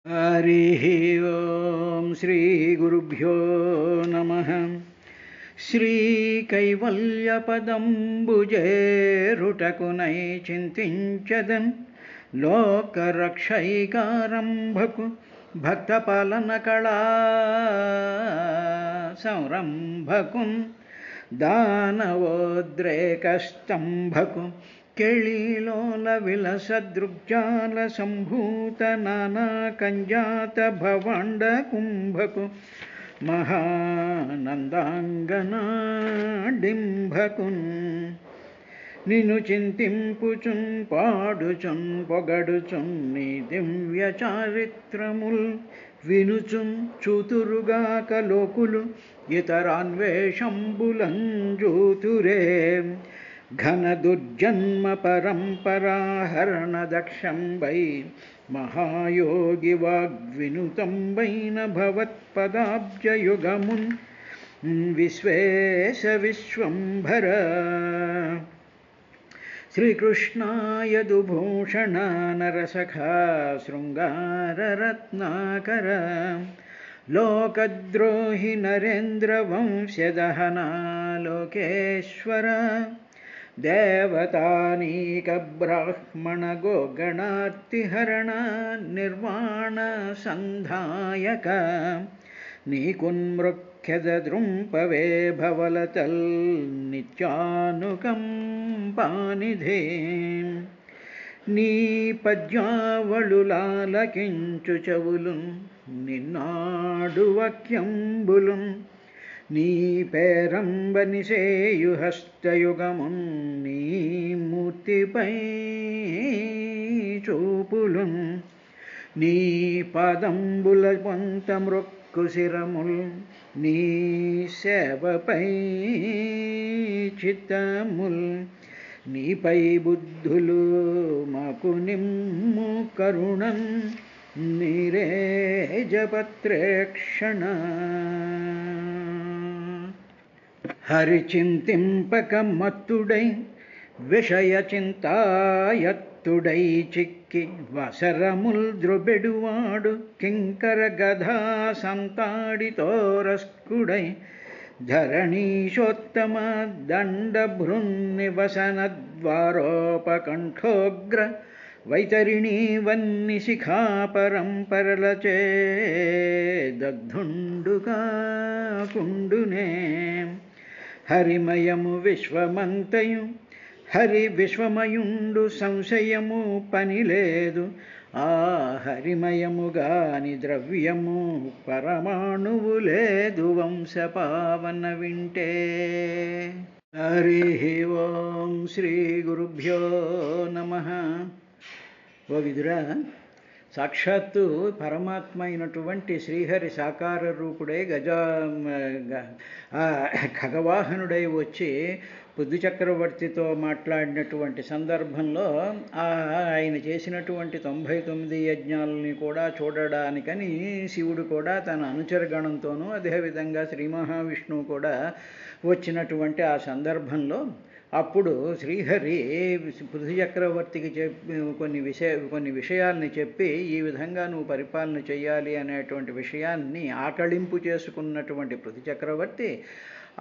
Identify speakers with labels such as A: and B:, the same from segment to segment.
A: हरिः ओं श्रीगुरुभ्यो नमः। श्रीकैवल्यपदम्बुजेरुटकुनै चिन्तिंचदन् लोकरक्षैकारम्भकु भक्तपालनकळा संरम्भकुन् दानवोद्रेकस्तम्भकु केळीलोल विलसदृग्जाल संभूत नाना कंजात भवांड कुंभकु महानंदांगना डिंभकुन् నిన్ను చింతింపుచున్ పాడుచున్ పొగడుచున్ నీ దివ్య చారిత్రముల్ వినుచున్ చూతురుగాక లోకులు ఇతరాన్వేషంబులంజూతురే ఘన దుర్జన్మ పరంపరాహరణ దక్షంబై మహాయోగి వాగ్వినుతంబైన భవత్పదాబ్జయుగమున్ విశ్వేశ విశ్వంభర శ్రీకృష్ణాయదుభూషణ నరసఖా శృంగారరత్నాకర లోకద్రోహి నరేంద్ర వంశదహనా లోకేశ్వర దేవతానీక బ్రాహ్మణ గోగణార్తిహరణ నిర్వాణ సంధాయక నీకున్మృఖ్యదృంపవే భవలతల్ నిత్యానుకంపానిధే నీ పద్యావళులాలకించు చెవులున్ నిన్నాడు వాక్యంబులున్ నీ పేరంబనిసేయు హస్తయుగమున్ నీ మూర్తిపై చూపులున్ నీ పాదంబుల పొంత మృక్కుశిరముల్ నీ సేవపై చిత్తముల్ నీపై బుద్ధులు మాకు నిమ్ము కరుణన్ నీరేజపత్రేక్షణ హరిచింతింపక మత్తుడై విషయ చింతాయత్తుడై చిక్కి వసరముల్ ద్రుబెడువాడు కింకర గధా సంతాడితోరస్కుడై ధరణీశోత్తమ దండభృన్నివసనద్వారోపకంఠోగ్ర వైతరిణీ వన్ని శిఖా పరంపరలచే దగ్ధుండుగా కుండునే హరిమయము విశ్వమంతయు హరి విశ్వమయుండు సంశయము పనిలేదు ఆ హరిమయముగాని ద్రవ్యము పరమాణువు లేదు వంశపావన వింటే. హరి ఓం శ్రీ గురుభ్యో నమః. ఓ విదురా, సాక్షాత్తు పరమాత్మ అయినటువంటి శ్రీహరి సాకార రూపుడై ఖగవాహనుడై వచ్చి పృథు చక్రవర్తితో మాట్లాడినటువంటి సందర్భంలో ఆయన చేసినటువంటి 99 యజ్ఞాలని కూడా చూడడానికని శివుడు కూడా తన అనుచరగణంతోనూ అదేవిధంగా శ్రీ మహావిష్ణువు కూడా వచ్చినటువంటి ఆ సందర్భంలో అప్పుడు శ్రీహరి పృథు చక్రవర్తికి కొన్ని విషయాల్ని చెప్పి ఈ విధంగా నువ్వు పరిపాలన చేయాలి అనేటువంటి విషయాన్ని ఆకళింపు చేసుకున్నటువంటి పృథు చక్రవర్తి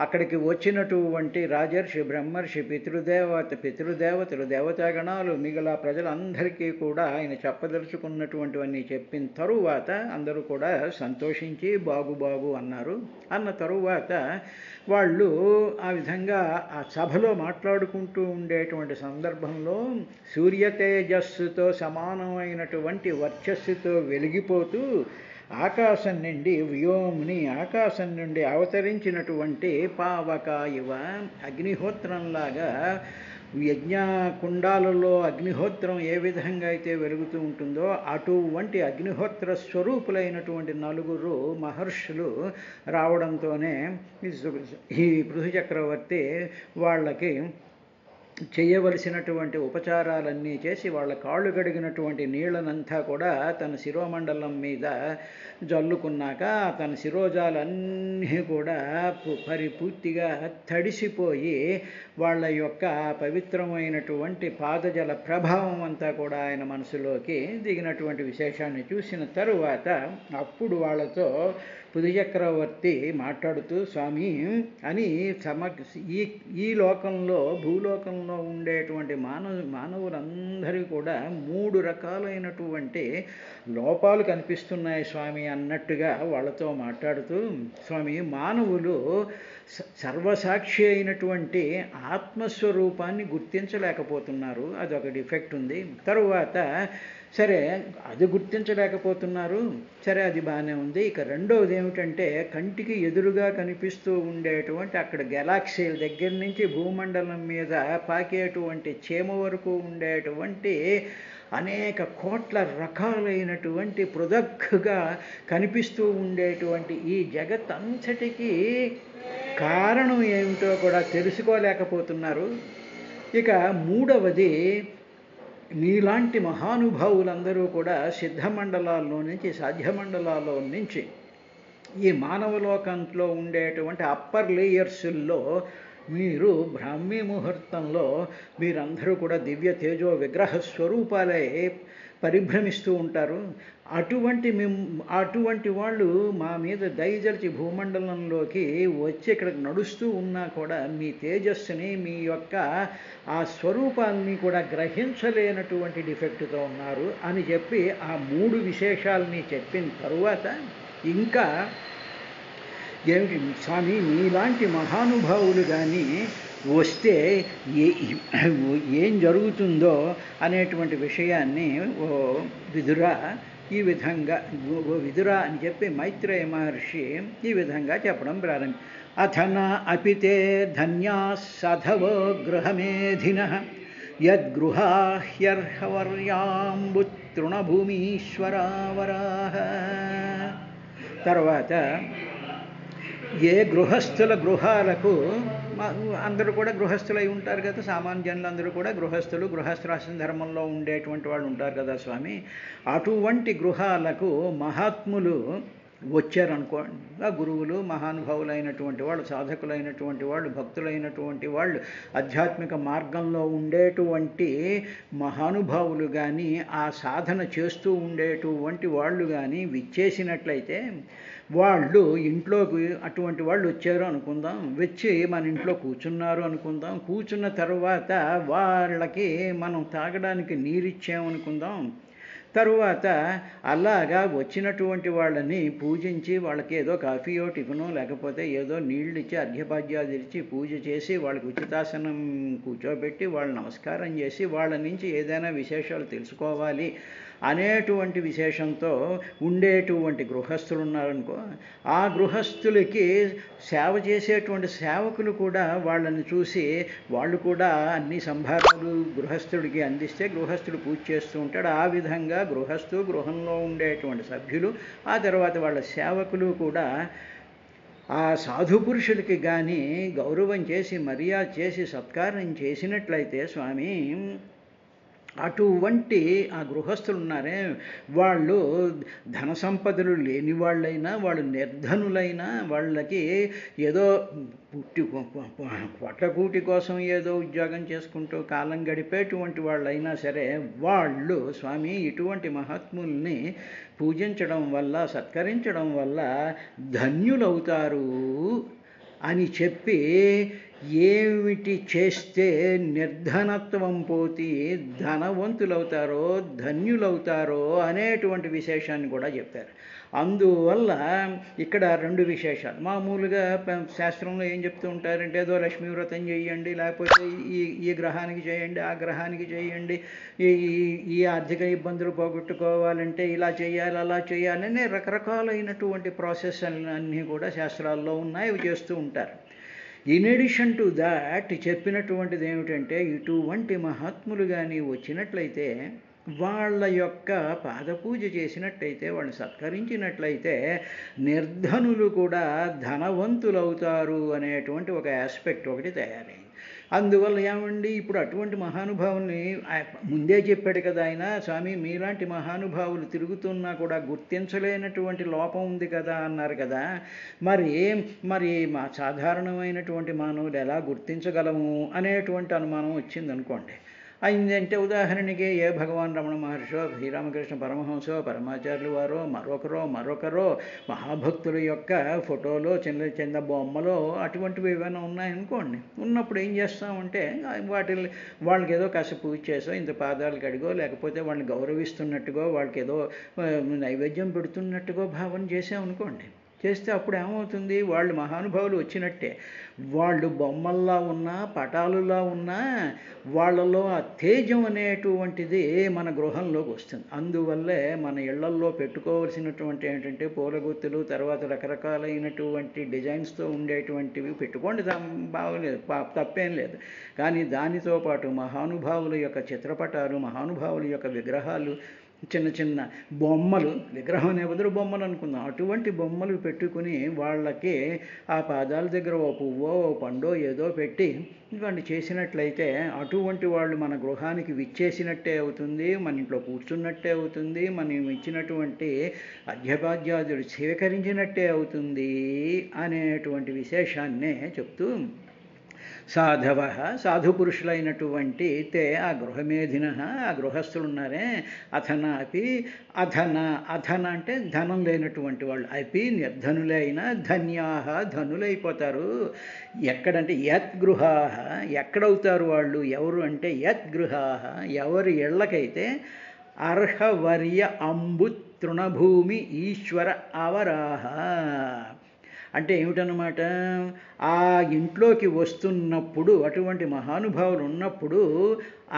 A: అక్కడికి వచ్చినటువంటి రాజర్షి బ్రహ్మర్షి పితృదేవతలు దేవతాగణాలు మిగతా ప్రజలందరికీ కూడా ఆయన చెప్పదలుచుకున్నటువంటివన్నీ చెప్పిన తరువాత అందరూ కూడా సంతోషించి బాగు అన్నారు. అన్న తరువాత వాళ్ళు ఆ విధంగా ఆ సభలో మాట్లాడుకుంటూ ఉండేటువంటి సందర్భంలో సూర్యతేజస్సుతో సమానమైనటువంటి వర్చస్సుతో వెలిగిపోతూ ఆకాశం నుండి వ్యోముని ఆకాశం నుండి అవతరించినటువంటి పావక ఇవ అగ్నిహోత్రంలాగా యజ్ఞకుండాలలో అగ్నిహోత్రం ఏ విధంగా అయితే వెలుగుతూ ఉంటుందో అటువంటి అగ్నిహోత్ర స్వరూపులైనటువంటి 4 మహర్షులు రావడంతోనే ఈ పృథు చక్రవర్తి వాళ్ళకి చేయవలసినటువంటి ఉపచారాలన్నీ చేసి వాళ్ళ కాళ్ళు కడిగినటువంటి నీళ్ళనంతా కూడా తన శిరోమండలం మీద జల్లుకున్నాక తన శిరోజాలన్నీ కూడా పరిపూర్తిగా తడిసిపోయి వాళ్ళ యొక్క పవిత్రమైనటువంటి పాదజల ప్రభావం అంతా కూడా ఆయన మనసులోకి దిగినటువంటి విశేషాన్ని చూసిన తరువాత అప్పుడు వాళ్ళతో పుది చక్రవర్తి మాట్లాడుతూ స్వామి అని ఈ లోకంలో భూలోకంలో ఉండేటువంటి మానవులందరూ కూడా 3 రకాలైనటువంటి లోపాలు కనిపిస్తున్నాయి స్వామి అన్నట్టుగా వాళ్ళతో మాట్లాడుతూ స్వామి మానవులు సర్వసాక్షి అయినటువంటి ఆత్మస్వరూపాన్ని గుర్తించలేకపోతున్నారు, అదొక డిఫెక్ట్ ఉంది. తరువాత సరే అది గుర్తించలేకపోతున్నారు, సరే అది బాగానే ఉంది. ఇక రెండవది ఏమిటంటే కంటికి ఎదురుగా కనిపిస్తూ ఉండేటువంటి అక్కడ గెలాక్సీల దగ్గర నుంచి భూమండలం మీద పాకేటువంటి చీమ వరకు ఉండేటువంటి అనేక కోట్ల రకాలైనటువంటి పృథక్గా కనిపిస్తూ ఉండేటువంటి ఈ జగత్ అంతటికీ కారణం ఏమిటో కూడా తెలుసుకోలేకపోతున్నారు. ఇక మూడవది మీలాంటి మహానుభావులందరూ కూడా సిద్ధమండలాల్లో నుంచి సాధ్యమండలాల్లో నుంచి ఈ మానవలోకంలో ఉండేటువంటి అప్పర్ లేయర్స్లో మీరు బ్రాహ్మీ ముహూర్తంలో మీరందరూ కూడా దివ్య తేజో విగ్రహ స్వరూపాలే పరిభ్రమిస్తూ ఉంటారు. అటువంటి వాళ్ళు మా మీద దయజలిచి భూమండలంలోకి వచ్చి ఇక్కడికి నడుస్తూ ఉన్నా కూడా మీ తేజస్సుని మీ యొక్క ఆ స్వరూపాలని కూడా గ్రహించలేనటువంటి డిఫెక్ట్తో ఉన్నారు అని చెప్పి ఆ 3 విశేషాలని చెప్పిన తరువాత ఇంకా ఏమిటి స్వామి మీలాంటి మహానుభావులు కానీ వస్తే ఏం జరుగుతుందో అనేటువంటి విషయాన్ని ఓ విదురా ఈ విధంగా విదురా అని చెప్పి మైత్రేయ మహర్షి ఈ విధంగా చెప్పడం ప్రారంభం. అథన అపితే ధన్యా సాధవో గృహమేధినః యద్గృహాహ్యర్హవర్యాంబు తృణభూమీశ్వరావరాః. తర్వాత ఏ గృహస్థుల గృహాలకు అందరూ కూడా గృహస్థులై ఉంటారు కదా, సామాన్యులు అందరూ కూడా గృహస్థులు, గృహస్థాశ్రమ ధర్మంలో ఉండేటువంటి వాళ్ళు ఉంటారు కదా స్వామి. అటువంటి గృహాలకు మహాత్ములు వచ్చారనుకోండి, ఆ గురువులు మహానుభావులైనటువంటి వాళ్ళు, సాధకులైనటువంటి వాళ్ళు, భక్తులైనటువంటి వాళ్ళు, ఆధ్యాత్మిక మార్గంలో ఉండేటువంటి మహానుభావులు కానీ ఆ సాధన చేస్తూ ఉండేటువంటి వాళ్ళు కానీ విచ్చేసినట్లయితే వాళ్ళు ఇంట్లోకి అటువంటి వాళ్ళు వచ్చారు అనుకుందాం, వచ్చి మన ఇంట్లో కూర్చున్నారు అనుకుందాం, కూర్చున్న తర్వాత వాళ్ళకి మనం తాగడానికి నీరిచ్చామనుకుందాం. తరువాత అలాగా వచ్చినటువంటి వాళ్ళని పూజించి వాళ్ళకి ఏదో కాఫీయో టిఫినో లేకపోతే ఏదో నీళ్ళు ఇచ్చి అర్ఘ్యపాద్యాలు ఇచ్చి పూజ చేసి వాళ్ళకి ఉచితాసనం కూర్చోబెట్టి వాళ్ళు నమస్కారం చేసి వాళ్ళ నుంచి ఏదైనా విశేషాలు తెలుసుకోవాలి అనేటువంటి విశేషంతో ఉండేటువంటి గృహస్థులు ఉన్నారనుకో, ఆ గృహస్థులకి సేవ చేసేటువంటి సేవకులు కూడా వాళ్ళని చూసి వాళ్ళు కూడా అన్ని సంభారాలు గృహస్థుడికి అందిస్తే గృహస్థుడు పూజ చేస్తూ ఉంటాడు. ఆ విధంగా గృహంలో ఉండేటువంటి సభ్యులు ఆ తర్వాత వాళ్ళ సేవకులు కూడా ఆ సాధు పురుషులకి కానీ గౌరవం చేసి మర్యాద చేసి సత్కారం చేసినట్లయితే స్వామి అటువంటి ఆ గృహస్థులు ఉన్నారే వాళ్ళు ధన సంపదలు లేని వాళ్ళైనా వాళ్ళు నిర్ధనులైనా వాళ్ళకి ఏదో పొట్టకూటి కోసం ఏదో ఉద్యోగం చేసుకుంటూ కాలం గడిపేటువంటి వాళ్ళైనా సరే వాళ్ళు స్వామి ఇటువంటి మహాత్ముల్ని పూజించడం వల్ల సత్కరించడం వల్ల ధన్యులవుతారు అని చెప్పి ఏమిటి చేస్తే నిర్ధనత్వం పోతే ధనవంతులవుతారో ధన్యులవుతారో అనేటువంటి విశేషాన్ని కూడా చెప్పారు. అందువల్ల ఇక్కడ 2 విశేషాలు. మామూలుగా శాస్త్రంలో ఏం చెప్తూ ఉంటారంటే ఏదో లక్ష్మీ వ్రతం చేయండి, లేకపోతే ఈ గ్రహానికి చేయండి, ఆ గ్రహానికి చేయండి, ఈ ఆర్థిక ఇబ్బందులు పోగొట్టుకోవాలంటే ఇలా చేయాలి అలా చేయాలని రకరకాలైనటువంటి ప్రాసెస్ అన్నీ కూడా శాస్త్రాల్లో ఉన్నాయి, అవి చేస్తూ ఉంటారు. ఇన్ అడిషన్ టు దాట్ చెప్పినటువంటిది ఏమిటంటే ఇటువంటి మహాత్ములు కానీ వచ్చినట్లయితే వాళ్ళ యొక్క పాదపూజ చేసినట్లయితే వాళ్ళని సత్కరించినట్లయితే నిర్ధనులు కూడా ధనవంతులవుతారు అనేటువంటి ఒక ఆస్పెక్ట్ ఒకటి తయారైంది. అందువల్ల ఏమండి ఇప్పుడు అటువంటి మహానుభావుల్ని ముందే చెప్పాడు కదా ఆయన, స్వామి మీలాంటి మహానుభావులు తిరుగుతున్నా కూడా గుర్తించలేనటువంటి లోపం ఉంది కదా అన్నారు కదా. మరి మరి మా సాధారణమైనటువంటి మానవులు ఎలా గుర్తించగలము అనేటువంటి అనుమానం వచ్చిందనుకోండి. అయిందంటే ఉదాహరణకి ఏ భగవాన్ రమణ మహర్షో, శ్రీరామకృష్ణ పరమహంసో, పరమాచార్యులు వారో, మరొకరో మహాభక్తుల యొక్క ఫోటోలో చిన్న చిన్న బొమ్మలో అటువంటివి ఏమైనా ఉన్నాయనుకోండి. ఉన్నప్పుడు ఏం చేస్తామంటే వాళ్ళకి ఏదో కాస్త పూజ చేసో, ఇంత పాదాలు కడిగో, లేకపోతే వాళ్ళని గౌరవిస్తున్నట్టుగో, వాళ్ళకి ఏదో నైవేద్యం పెడుతున్నట్టుగో భావన చేసామనుకోండి. చేస్తే అప్పుడు ఏమవుతుంది, వాళ్ళు మహానుభావులు వచ్చినట్టే. వాళ్ళు బొమ్మల్లా ఉన్నా, పటాలులా ఉన్నా, వాళ్ళలో ఆ తేజం అనేటువంటిది మన గృహంలోకి వస్తుంది. అందువల్లే మన ఇళ్లల్లో పెట్టుకోవాల్సినటువంటి ఏంటంటే పూలగుత్తులు, తర్వాత రకరకాలైనటువంటి డిజైన్స్తో ఉండేటువంటివి పెట్టుకోండి, బాగోలేదు, తప్పేం లేదు. కానీ దానితో పాటు మహానుభావుల యొక్క చిత్రపటాలు, మహానుభావుల యొక్క విగ్రహాలు, చిన్న చిన్న బొమ్మలు, విగ్రహం అనే బదులు బొమ్మలు అనుకుందాం, అటువంటి బొమ్మలు పెట్టుకుని వాళ్ళకి ఆ పాదాల దగ్గర ఓ పువ్వో ఓ పండో ఏదో పెట్టి ఇవన్నీ చేసినట్లయితే అటువంటి వాళ్ళు మన గృహానికి విచ్చేసినట్టే అవుతుంది, మన ఇంట్లో కూర్చున్నట్టే అవుతుంది, మనం ఇచ్చినటువంటి అర్ఘ్యపాద్యాదులు స్వీకరించినట్టే అవుతుంది అనేటువంటి విశేషాన్నే చెప్తూ, సాధవ సాధుపురుషులైనటువంటి తే ఆ గృహమేధిన ఆ గృహస్థులు ఉన్నారే, అథనాపి అధన అంటే ధనం లేనటువంటి వాళ్ళు, అపి నిర్ధనులైన ధన్యాహ ధనులైపోతారు. ఎక్కడంటే యద్గృహాహ ఎక్కడవుతారు వాళ్ళు, ఎవరు అంటే యద్గృహాహ ఎవరి ఇళ్ళకైతే అర్హవర్య అంబు తృణభూమి ఈశ్వర అవరాహ అంటే ఏమిటన్నమాట, ఆ ఇంట్లోకి వస్తున్నప్పుడు అటువంటి మహానుభావులు ఉన్నప్పుడు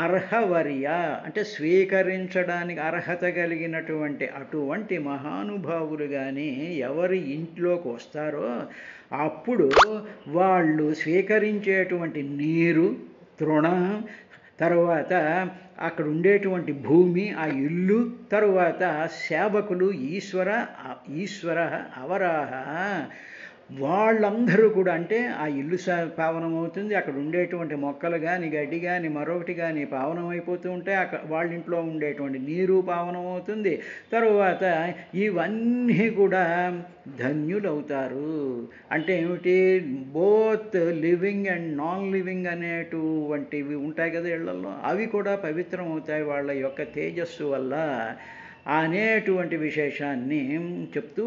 A: అర్హవర్య అంటే స్వీకరించడానికి అర్హత కలిగినటువంటి అటువంటి మహానుభావులు కానీ ఎవరి ఇంట్లోకి వస్తారో అప్పుడు వాళ్ళు స్వీకరించేటువంటి నీరు, తృణం, తరువాత అక్కడ ఉండేటువంటి భూమి, ఆ ఇల్లు, తరువాత సేవకులు, ఈశ్వర అవరాహ వాళ్ళందరూ కూడా అంటే ఆ ఇల్లు పావనమవుతుంది, అక్కడ ఉండేటువంటి మొక్కలు కానీ, గడ్డి కానీ, మరొకటి కానీ పావనమైపోతూ ఉంటాయి, అక్కడ వాళ్ళ ఇంట్లో ఉండేటువంటి నీరు పావనమవుతుంది. తరువాత ఇవన్నీ కూడా ధన్యులవుతారు. అంటే ఏమిటి, both living and non living అనేటువంటివి ఉంటాయి కదా ఇళ్లలో, అవి కూడా పవిత్రం అవుతాయి వాళ్ళ యొక్క తేజస్సు వల్ల అనేటువంటి విశేషాన్ని చెప్తూ,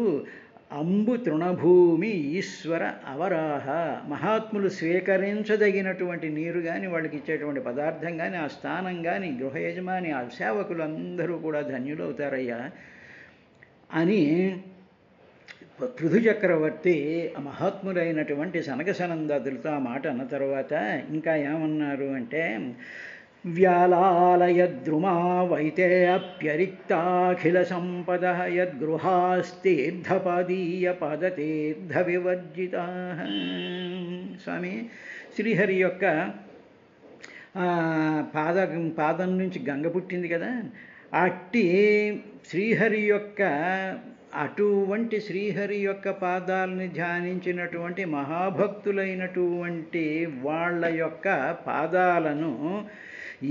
A: అంబు తృణభూమి ఈశ్వర అవరాహ మహాత్ములు స్వీకరించదగినటువంటి నీరు కానీ, వాళ్ళకి ఇచ్చేటువంటి పదార్థం కానీ, ఆ స్థానం కానీ, గృహ యజమాని, ఆ సేవకులు అందరూ కూడా ధన్యులవుతారయ్యా అని పృథు చక్రవర్తి మహాత్ములైనటువంటి సనక సనందాదులతో ఆ మాట అన్న తర్వాత ఇంకా ఏమన్నారు అంటే, వ్యాలాలయద్రుమా వైతే అప్యరిక్తాఖిల సంపద యద్గృహాస్తీర్థపదీయ పదతీర్థ వివర్జిత. స్వామి శ్రీహరి యొక్క పాదం నుంచి గంగ పుట్టింది కదా, అట్టి అటువంటి శ్రీహరి యొక్క పాదాలని ధ్యానించినటువంటి మహాభక్తులైనటువంటి వాళ్ళ యొక్క పాదాలను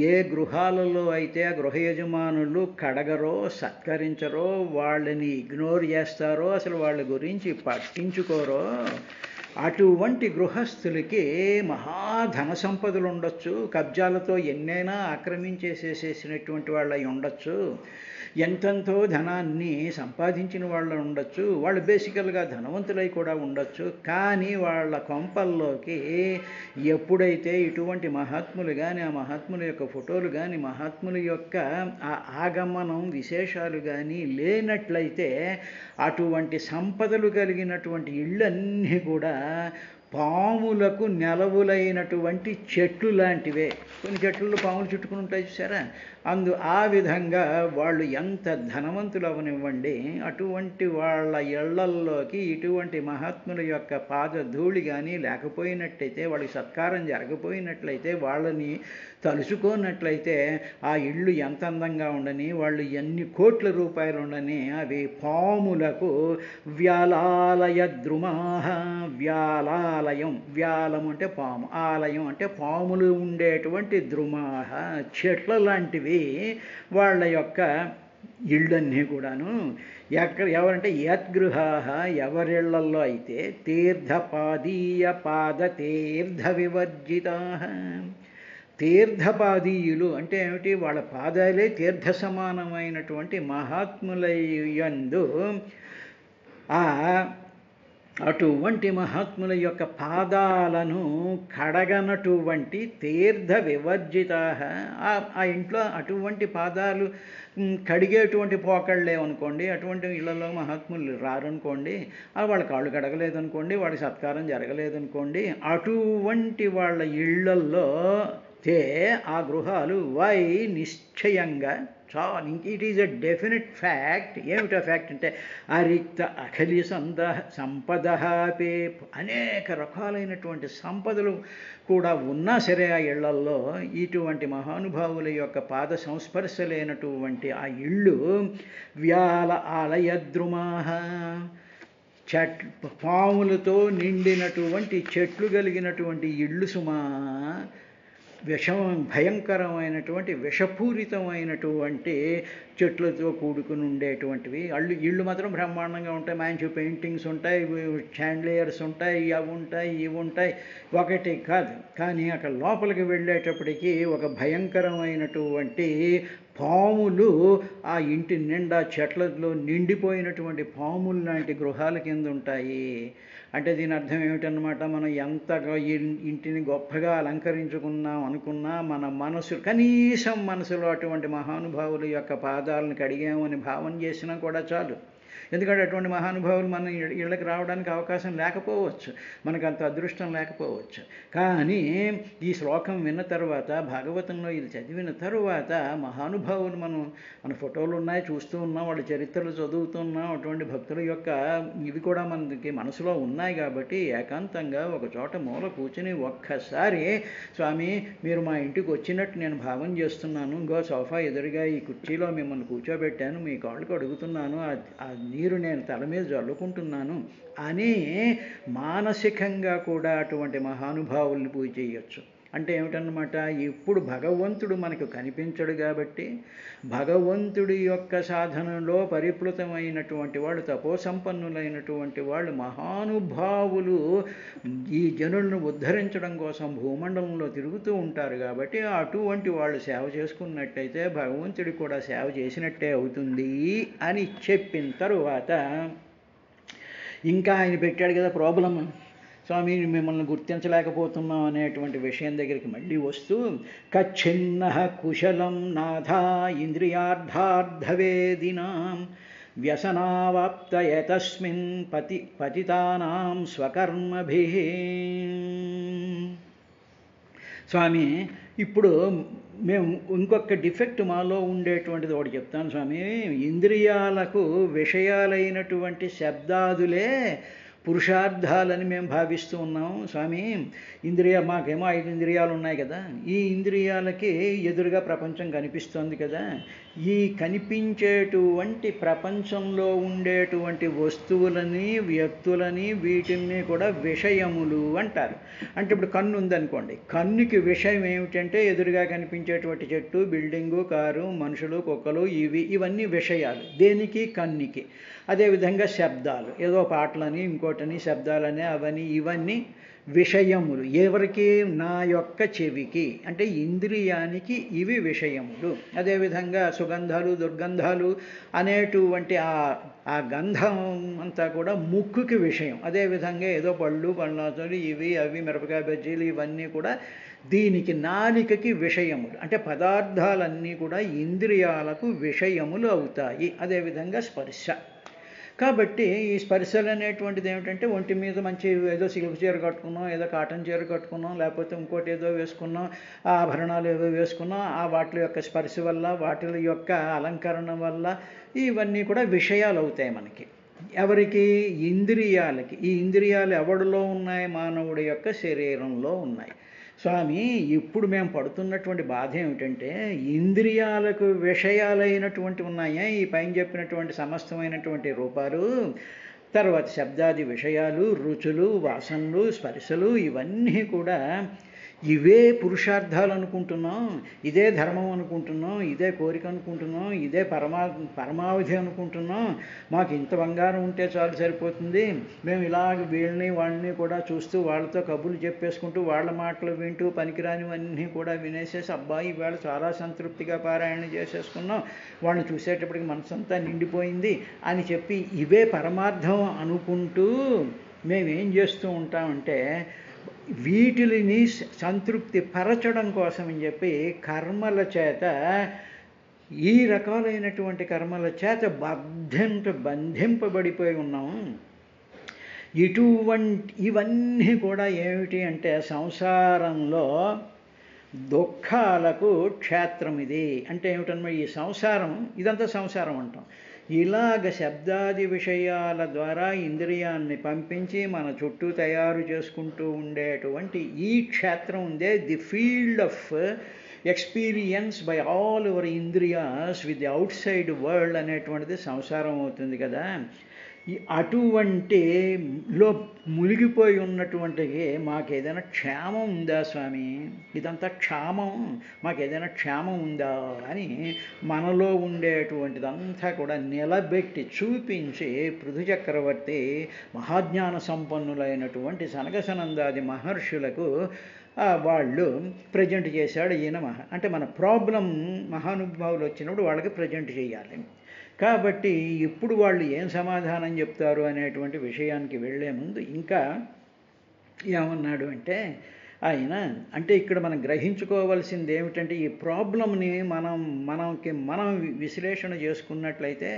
A: ఏ గృహాలలో అయితే ఆ గృహ యజమానులు కడగరో, సత్కరించరో, వాళ్ళని ఇగ్నోర్ చేస్తారో, అసలు వాళ్ళ గురించి పట్టించుకోరో, అటువంటి గృహస్థులకి మహాధన సంపదలు ఉండొచ్చు, కబ్జాలతో ఎన్నైనా ఆక్రమించేసేసేసినటువంటి వాళ్ళు అయి ఉండొచ్చు, ఎంతెంతో ధనాన్ని సంపాదించిన వాళ్ళు ఉండొచ్చు, వాళ్ళు బేసికల్గా ధనవంతులై కూడా ఉండొచ్చు. కానీ వాళ్ళ కొంపల్లోకి ఎప్పుడైతే ఇటువంటి మహాత్ములు కానీ, ఆ మహాత్ముల యొక్క ఫోటోలు కానీ, మహాత్ముల యొక్క ఆ ఆగమనం విశేషాలు కానీ లేనట్లయితే అటువంటి సంపదలు కలిగినటువంటి ఇళ్ళన్నీ కూడా పాములకు నెలవులైనటువంటి చెట్లు లాంటివే. కొన్ని చెట్లలో పాములు చుట్టుకుని ఉంటాయి చూసారా, ఆ విధంగా వాళ్ళు ఎంత ధనవంతులు అవనివ్వండి, అటువంటి వాళ్ళ ఇళ్లల్లోకి ఇటువంటి మహాత్ముల యొక్క పాదధూళి కానీ లేకపోయినట్టయితే, వాళ్ళకి సత్కారం జరగపోయినట్లయితే, వాళ్ళని తలుచుకోనట్లయితే ఆ ఇళ్ళు ఎంత అందంగా ఉండని, వాళ్ళు ఎన్ని కోట్ల రూపాయలు ఉండని, అవి పాములకు వ్యాలాలయ ద్రుమాహ వ్యాలాల ఆలయం, వ్యాలం అంటే పాము, ఆలయం అంటే పాములు ఉండేటువంటి ద్రుమాహ చెట్ల లాంటివి వాళ్ళ యొక్క ఇళ్ళన్నీ కూడాను. ఎవరంటే యద్గృహాః ఎవరిళ్లల్లో అయితే తీర్థపాదీయ పాద తీర్థ వివర్జితాః. తీర్థపాదీయులు అంటే ఏమిటి? వాళ్ళ పాదాలే తీర్థ సమానమైనటువంటి మహాత్ముల యందు అటువంటి మహాత్ముల యొక్క పాదాలను కడగనటువంటి తీర్థ వివర్జిత. ఆ ఇంట్లో అటువంటి పాదాలు కడిగేటువంటి పోకళ్ళు లేవనుకోండి, అటువంటి ఇళ్లలో మహాత్ములు రారనుకోండి, వాళ్ళ కాళ్ళు కడగలేదనుకోండి, వాళ్ళకి సత్కారం జరగలేదనుకోండి, అటువంటి వాళ్ళ ఇళ్లల్లో ఆ గృహాలు నిశ్చయంగా it is a definite fact. ఏమిటా ఫ్యాక్ట్ అంటే అరిక్త అఖలి సంపద అనేక రకాలైనటువంటి సంపదలు కూడా ఉన్నా సరే ఆ ఇళ్లల్లో ఇటువంటి మహానుభావుల యొక్క పాద సంస్పర్శ లేనటువంటి ఆ ఇళ్ళు వ్యాల ఆలయద్రుమాహ పాములతో నిండినటువంటి చెట్లు కలిగినటువంటి ఇళ్ళు సుమా. భయంకరమైనటువంటి విషపూరితమైనటువంటి చెట్లతో కూడుకుని ఉండేటువంటివి ఇళ్ళు మాత్రం బ్రహ్మాండంగా ఉంటాయి. మంచి పెయింటింగ్స్ ఉంటాయి, షాండ్లియర్స్ ఉంటాయి, అవి ఉంటాయి, ఇవి ఉంటాయి, ఒకటి కాదు. కానీ అక్కడ లోపలికి వెళ్ళేటప్పటికీ ఒక భయంకరమైనటువంటి పాములు ఆ ఇంటి నిండా చెట్లలో నిండిపోయినటువంటి పాములు లాంటి గృహాల కింద ఉంటాయి. అంటే దీని అర్థం ఏమిటన్నమాట? మనం ఎంతగా ఇంటిని గొప్పగా అలంకరించుకున్నాం అనుకున్నా మన కనీసం మనసులో అటువంటి మహానుభావుల యొక్క పాదాలను కడిగామని భావన చేసినా కూడా చాలు. ఎందుకంటే అటువంటి మహానుభావులు మన ఇళ్ళకి రావడానికి అవకాశం లేకపోవచ్చు, మనకు అంత అదృష్టం లేకపోవచ్చు. కానీ ఈ శ్లోకం విన్న తర్వాత, భాగవతంలో ఇది చదివిన తరువాత మహానుభావులు మన ఫోటోలు ఉన్నాయి, చూస్తూ ఉన్నాం, వాళ్ళ చరిత్రలు చదువుతున్నాం, అటువంటి భక్తుల యొక్క ఇవి కూడా మనకి మనసులో ఉన్నాయి. కాబట్టి ఏకాంతంగా ఒక చోట మూల కూర్చుని ఒక్కసారి స్వామి మీరు మా ఇంటికి వచ్చినట్టు నేను భావన చేస్తున్నాను, ఇంకో సోఫా ఎదురుగా ఈ కుర్చీలో మిమ్మల్ని కూర్చోబెట్టాను, మీ కాళ్ళు కడుగుతున్నాను, ఆ నీరు నేను తల మీద జల్లుకుంటున్నాను అని మానసికంగా కూడా అటువంటి మహానుభావుల్ని పూజ చేయొచ్చు. అంటే ఏమిటన్నమాట? ఇప్పుడు భగవంతుడు మనకు కనిపించడు కాబట్టి భగవంతుడి యొక్క సాధనలో పరిప్లుతమైనటువంటి వాళ్ళు, తపోసంపన్నులైనటువంటి వాళ్ళు, మహానుభావులు ఈ జనులను ఉద్ధరించడం కోసం భూమండలంలో తిరుగుతూ ఉంటారు. కాబట్టి అటువంటి వాళ్ళు సేవ చేసుకున్నట్టయితే భగవంతుడికి కూడా సేవ చేసినట్టే అవుతుంది అని చెప్పిన తరువాత ఇంకా ఆయన పెట్టాడు కదా ప్రాబ్లం, స్వామి మిమ్మల్ని గుర్తించలేకపోతున్నాం అనేటువంటి విషయం దగ్గరికి మళ్ళీ వస్తూ, కచ్చిన్న కుశలం నాథా ఇంద్రియార్థార్థవేదినాం వ్యసనావాప్తయతస్మిన్ పతితానాం స్వకర్మభిః. స్వామి ఇప్పుడు మేము ఇంకొక డిఫెక్ట్ మాలో ఉండేటువంటిది ఒకటి చెప్తాను స్వామి. ఇంద్రియాలకు విషయాలైనటువంటి శబ్దాదులే పురుషార్థాలని మేము భావిస్తూ ఉన్నాం స్వామి. మాకేమో 5 ఇంద్రియాలు ఉన్నాయి కదా, ఈ ఇంద్రియాలకి ఎదురుగా ప్రపంచం కనిపిస్తుంది కదా, ఈ కనిపించేటువంటి ప్రపంచంలో ఉండేటువంటి వస్తువులని, వ్యక్తులని, వీటిని కూడా విషయములు అంటారు. అంటే ఇప్పుడు కన్ను ఉందనుకోండి, కన్నుకి విషయం ఏమిటంటే ఎదురుగా కనిపించేటువంటి చెట్టు, బిల్డింగు, కారు, మనుషులు, కుక్కలు, ఇవన్నీ విషయాలు దేనికి? కన్నుకి. అదేవిధంగా శబ్దాలు, ఏదో పాటలని, ఇంకోటని, శబ్దాలని, అవన్నీ ఇవన్నీ విషయములు. ఎవరికి? నా యొక్క చెవికి, అంటే ఇంద్రియానికి ఇవి విషయములు. అదేవిధంగా సుగంధాలు, దుర్గంధాలు అనేటువంటి ఆ గంధం అంతా కూడా ముక్కుకి విషయం. అదేవిధంగా ఏదో పళ్ళు, పళ్ళాతులు, ఇవి అవి, మిరపకాయ బజ్జీలు, ఇవన్నీ కూడా దీనికి నాలికకి విషయములు. అంటే పదార్థాలన్నీ కూడా ఇంద్రియాలకు విషయములు అవుతాయి. అదేవిధంగా స్పర్శ. కాబట్టి ఈ స్పర్శలు అనేటువంటిది ఏమిటంటే ఒంటి మీద మంచి ఏదో సిల్క్ చీర కట్టుకున్నాం, ఏదో కాటన్ చీర కట్టుకున్నాం, లేకపోతే ఇంకోటి ఏదో వేసుకున్నాం, ఆభరణాలు ఏదో వేసుకున్నాం, వాటి యొక్క స్పర్శ వల్ల, వాటి యొక్క అలంకరణ వల్ల ఇవన్నీ కూడా విషయాలు అవుతాయి మనకి. ఎవరికి? ఇంద్రియాలకి. ఈ ఇంద్రియాలు ఎవడిలో ఉన్నాయి? మానవుడి యొక్క శరీరంలో ఉన్నాయి. స్వామి ఇప్పుడు మేము పడుతున్నటువంటి బాధ ఏమిటంటే ఇంద్రియాలకు విషయాలైనటువంటి ఉన్నాయా ఈ పైన చెప్పినటువంటి సమస్తమైనటువంటి రూపాలు, తర్వాత శబ్దాది విషయాలు, రుచులు, వాసనలు, స్పర్శలు ఇవన్నీ కూడా ఇవే పురుషార్థాలు అనుకుంటున్నాం, ఇదే ధర్మం అనుకుంటున్నాం, ఇదే కోరిక అనుకుంటున్నాం, ఇదే పరమావధి అనుకుంటున్నాం. మాకు ఇంత బంగారం ఉంటే చాలు సరిపోతుంది, మేము ఇలాగ వీళ్ళని వాళ్ళని కూడా చూస్తూ వాళ్ళతో కబుర్లు చెప్పేసుకుంటూ వాళ్ళ మాటలు వింటూ పనికిరానివన్నీ కూడా వినేసేసి అబ్బాయి ఇవాళ చాలా సంతృప్తిగా పారాయణ చేసేసుకున్నాం, వాళ్ళని చూసేటప్పటికి మనసంతా నిండిపోయింది అని చెప్పి ఇవే పరమార్థం అనుకుంటూ మేమేం చేస్తూ ఉంటామంటే వీటిని సంతృప్తి పరచడం కోసం అని చెప్పి కర్మల చేత, ఈ రకాలైనటువంటి కర్మల చేత బంధింపబడిపోయి ఉన్నాము. ఇవన్నీ కూడా ఏమిటి అంటే సంసారంలో దుఃఖాలకు క్షేత్రం ఇది. అంటే ఏమిటన్నమాట, ఈ సంసారం ఇదంతా సంసారం అంటాం. ఇలాగ శబ్దాది విషయాల ద్వారా ఇంద్రియాన్ని పంపించి మన చుట్టూ తయారు చేసుకుంటూ ఉండేటువంటి ఈ క్షేత్రం ఉందే, the field of experience by all our ఇంద్రియాస్ with the outside world అనేటువంటిది సంసారం అవుతుంది కదా. అటువంటిలో మునిగిపోయి ఉన్నటువంటి మాకేదైనా క్షేమం ఉందా స్వామి, ఇదంతా క్షేమం, మాకేదైనా క్షేమం ఉందా అని మనలో ఉండేటువంటిదంతా కూడా నిలబెట్టి చూపించి పృథు చక్రవర్తి మహాజ్ఞాన సంపన్నులైనటువంటి సనకసనందాది మహర్షులకు వాళ్ళు ప్రజెంట్ చేశాడు ఈయన. అంటే మన ప్రాబ్లం మహానుభావులు వచ్చినప్పుడు వాళ్ళకి ప్రజెంట్ చేయాలి. కాబట్టి ఇప్పుడు వాళ్ళు ఏం సమాధానం చెప్తారు అనేటువంటి విషయానికి వెళ్ళే ముందు ఇంకా ఏమన్నాడు అంటే ఆయన, అంటే ఇక్కడ మనం గ్రహించుకోవాల్సింది ఏమిటంటే ఈ ప్రాబ్లంని మనం విశ్లేషణ చేసుకున్నట్లయితే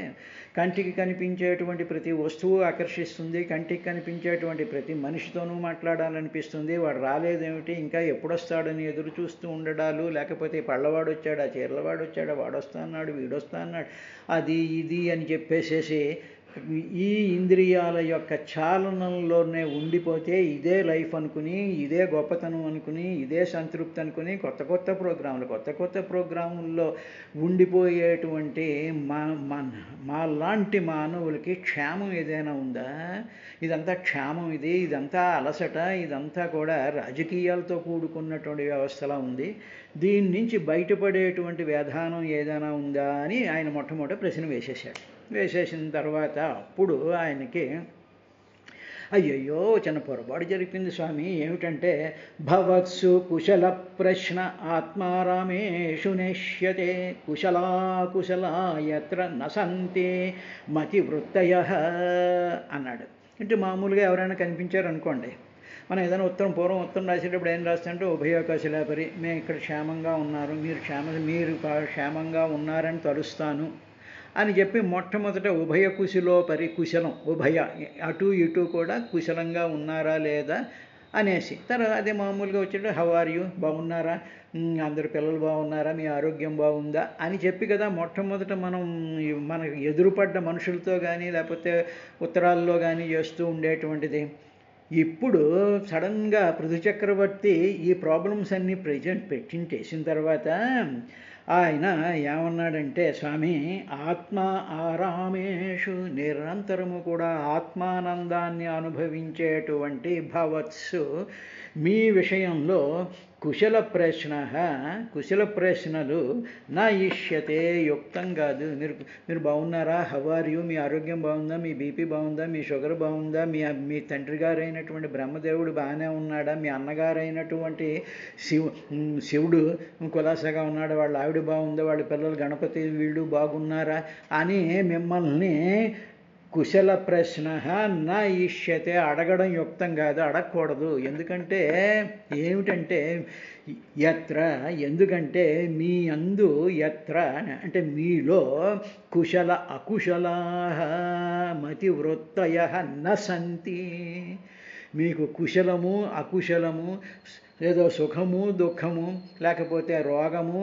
A: కంటికి కనిపించేటువంటి ప్రతి వస్తువు ఆకర్షిస్తుంది, కంటికి కనిపించేటువంటి ప్రతి మనిషితోనూ మాట్లాడాలనిపిస్తుంది. వాడు రాలేదేమిటి, ఇంకా ఎప్పుడొస్తాడని ఎదురు చూస్తూ ఉండడాలు, లేకపోతే పళ్ళవాడు వచ్చాడా, చీరలవాడు వచ్చాడా, వాడొస్తా అన్నాడు, వీడొస్తా అన్నాడు, అది ఇది అని చెప్పేసేసి ఈ ఇంద్రియాల యొక్క చాలనంలోనే ఉండిపోతే ఇదే లైఫ్ అనుకుని, ఇదే గొప్పతనం అనుకుని, ఇదే సంతృప్తి అనుకుని కొత్త ప్రోగ్రాముల్లో ఉండిపోయేటువంటి మా లాంటి మానవులకి క్షేమం ఏదైనా ఉందా? ఇదంతా క్షేమం, ఇదంతా అలసట, ఇదంతా కూడా రాజకీయాలతో కూడుకున్నటువంటి వ్యవస్థలా ఉంది. దీని నుంచి బయటపడేటువంటి విధానం ఏదైనా ఉందా అని ఆయన మొట్టమొదటి ప్రశ్న వేసేసాడు. వేసేసిన తర్వాత అప్పుడు ఆయనకి అయ్యయ్యో చిన్న పొరపాటు జరిపింది స్వామి. ఏమిటంటే భవత్సు కుశల ప్రశ్న ఆత్మారామేషు నేష్యతే కుశలా యత్ర నసంతే మతివృత్తయ అన్నాడు. అంటే మామూలుగా ఎవరైనా కనిపించారనుకోండి, మనం ఏదైనా పూర్వం ఉత్తరం రాసేటప్పుడు ఏం రాస్తుంటే ఉభయోకశిలాపరి, మేము ఇక్కడ క్షేమంగా ఉన్నారు, మీరు క్షేమంగా ఉన్నారని తలుస్తాను అని చెప్పి మొట్టమొదట ఉభయ కుశలోపరి, కుశలం ఉభయ అటు ఇటు కూడా కుశలంగా ఉన్నారా లేదా అనేసి, తర్వాత అదే మామూలుగా వచ్చేటప్పుడు హౌ ఆర్ యూ, బాగున్నారా, అందరు పిల్లలు బాగున్నారా, మీ ఆరోగ్యం బాగుందా అని చెప్పి కదా మొట్టమొదట మనకు ఎదురుపడ్డ మనుషులతో కానీ లేకపోతే ఉత్తరాల్లో కానీ చేస్తూ ఉండేటువంటిది. ఇప్పుడు సడన్గా పృథు చక్రవర్తి ఈ ప్రాబ్లమ్స్ అన్నీ పెట్టించేసిన తర్వాత ఆయన ఏమన్నాడంటే, స్వామి ఆత్మ ఆరామేషు, నిరంతరము కూడా ఆత్మానందాన్ని అనుభవించేటువంటి భవత్సు మీ విషయంలో కుశల ప్రశ్నలు నా ఇష్యతే యుక్తం కాదు. మీరు బాగున్నారా, హౌ ఆర్ యూ, మీ ఆరోగ్యం బాగుందా, మీ బీపీ బాగుందా, మీ షుగర్ బాగుందా, మీ తండ్రి గారైనటువంటి బ్రహ్మదేవుడు బాగానే ఉన్నాడా, మీ అన్నగారైనటువంటి శివుడు కులాసగా ఉన్నాడా, వాళ్ళ ఆవిడ బాగుందా, వాళ్ళ పిల్లలు గణపతి వీళ్ళు బాగున్నారా అని మిమ్మల్ని కుశల ప్రశ్న నా ఇష్యతే అడగడం యుక్తం కాదు, అడగకూడదు. ఏమిటంటే ఎందుకంటే మీ అందు అంటే మీలో కుశల అకుశలా మతివృత్తయ న సంతి. మీకు కుశలము అకుశలము, ఏదో సుఖము దుఃఖము, లేకపోతే రోగము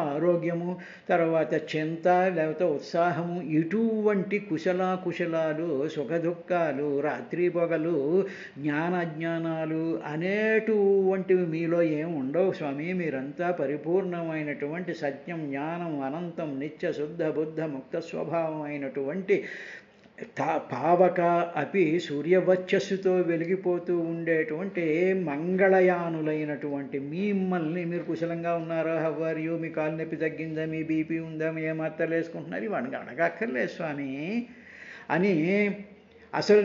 A: ఆరోగ్యము, తర్వాత చింత, లేకపోతే ఉత్సాహము, ఇటువంటి కుశలాలు సుఖ దుఃఖాలు రాత్రి పొగలు జ్ఞానాజ్ఞానాలు అనేటువంటివి మీలో ఏం ఉండవు స్వామి. మీరంతా పరిపూర్ణమైనటువంటి సత్యం, జ్ఞానం, అనంతం, నిత్య శుద్ధ బుద్ధ ముక్త స్వభావం అయినటువంటి పావక అపి సూర్యవర్చస్సుతో వెలిగిపోతూ ఉండేటువంటి మంగళయానులైనటువంటి మిమ్మల్ని మీరు కుశలంగా ఉన్నారా, హవ్వార్ యూ, మీ కాలు నొప్పి తగ్గిందా, మీ బీపీ ఉందా, మీ ఏ మాత్రలు వేసుకుంటున్నారు, ఇవన్నీ అడగక్కర్లేదు స్వామి అని అసలు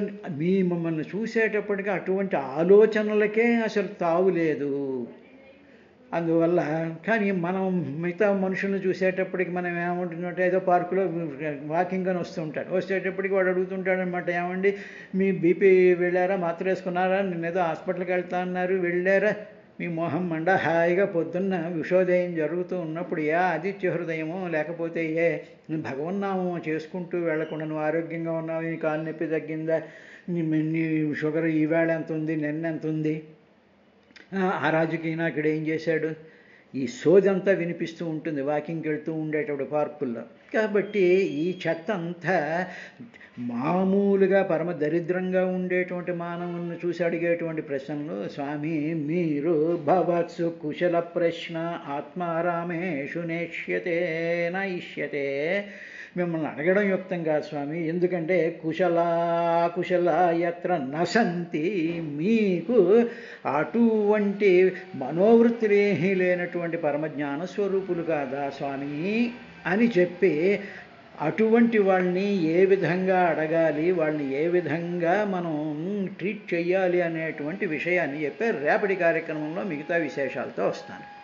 A: మమ్మల్ని చూసేటప్పటికి అటువంటి ఆలోచనలకే అసలు తావు లేదు. అందువల్ల కానీ మనం మిగతా మనుషులను చూసేటప్పటికి మనం ఏమంటుందంటే ఏదో పార్కులో వాకింగ్ అని వస్తుంటాడు, వచ్చేటప్పటికి వాడు అడుగుతుంటాడు అనమాట, ఏమండి మీ బీపీ వెళ్ళారా, మాత్ర వేసుకున్నారా, నిన్నేదో హాస్పిటల్కి వెళ్తా అన్నారు వెళ్ళారా, మీ మొహం మండ హాయిగా పొద్దున్న విషోదయం జరుగుతూ ఉన్నప్పుడు ఏ ఆదిత్య హృదయమో లేకపోతే ఏ భగవన్నామో చేసుకుంటూ వెళ్లకుండా నువ్వు ఆరోగ్యంగా ఉన్నావు, నీ కాలు నొప్పి తగ్గిందా, నీ షుగర్ ఈవేళ ఎంత ఉంది, నిన్న ఎంత ఉంది, ఆ రాజకీయ నాయకుడు ఏం చేశాడు, ఈ సోదంతా వినిపిస్తూ ఉంటుంది వాకింగ్కి వెళ్తూ ఉండేటప్పుడు పార్కుల్లో. కాబట్టి ఈ చెత్త అంతా మామూలుగా పరమ దరిద్రంగా ఉండేటువంటి మానవులను చూసి అడిగేటువంటి ప్రశ్నలు. స్వామి మీరు భవత్సు కుశల ప్రశ్న ఆత్మారామేషు నేష్యతే నయిష్యతే, మిమ్మల్ని అడగడం యుక్తం కాదు స్వామి, ఎందుకంటే కుశల యత్ర నసంతి, మీకు అటువంటి మనోవృత్తులేమీ లేనటువంటి పరమజ్ఞాన స్వరూపులు కాదా స్వామి అని చెప్పి అటువంటి వాళ్ళని ఏ విధంగా అడగాలి, వాళ్ళని ఏ విధంగా మనం ట్రీట్ చేయాలి అనేటువంటి విషయాన్ని చెప్పి రేపటి కార్యక్రమంలో మిగతా విశేషాలతో వస్తాను.